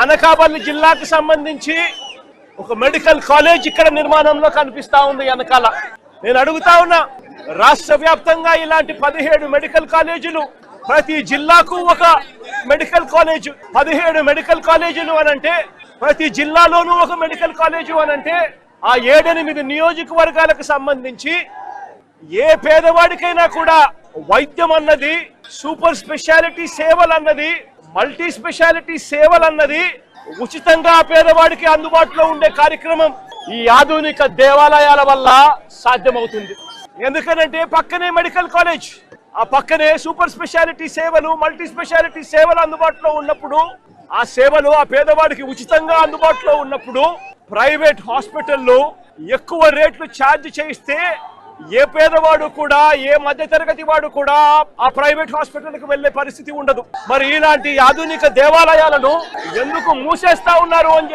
అనకాపల్లి జిల్లాకు సంబంధించి ఒక మెడికల్ కాలేజ్ ఇక్కడ నిర్మాణంలో కనిపిస్తా ఉంది వెనకాల. నేను అడుగుతా ఉన్నా, రాష్ట్ర వ్యాప్తంగా ఇలాంటి 17 మెడికల్ కాలేజీలు, ప్రతి జిల్లాకు ఒక మెడికల్ కాలేజ్, 17 మెడికల్ కాలేజీలు అనంటే ప్రతి జిల్లాలోనూ ఒక మెడికల్ కాలేజు అనంటే ఆ 7-8 నియోజకవర్గాలకు సంబంధించి ఏ పేదవాడికైనా కూడా వైద్యం అన్నది, సూపర్ స్పెషాలిటీ సేవలు అన్నది, మల్టీ స్పెషాలిటీ సేవలు అన్నది ఉచితంగా పేదవాడికి అందుబాటులో ఉండే కార్యక్రమం ఈ ఆధునిక దేవాలయాల వల్ల సాధ్యమవుతుంది. ఎందుకనంటే పక్కనే మెడికల్ కాలేజ్, ఆ పక్కనే సూపర్ స్పెషాలిటీ సేవలు, మల్టీ స్పెషాలిటీ సేవలు అందుబాటులో ఉన్నప్పుడు, ఆ సేవలు ఆ పేదవాడికి ఉచితంగా అందుబాటులో ఉన్నప్పుడు ప్రైవేట్ హాస్పిటల్లో ఎక్కువ రేట్లు ఛార్జ్ చేయిస్తే ఏ పేదవాడు కూడా, ఏ మధ్యతరగతి వాడు కూడా ఆ ప్రైవేట్ హాస్పిటల్కి వెళ్లే పరిస్థితి ఉండదు. మరి ఇలాంటి ఆధునిక దేవాలయాలను ఎందుకు మూసేస్తా ఉన్నారు అని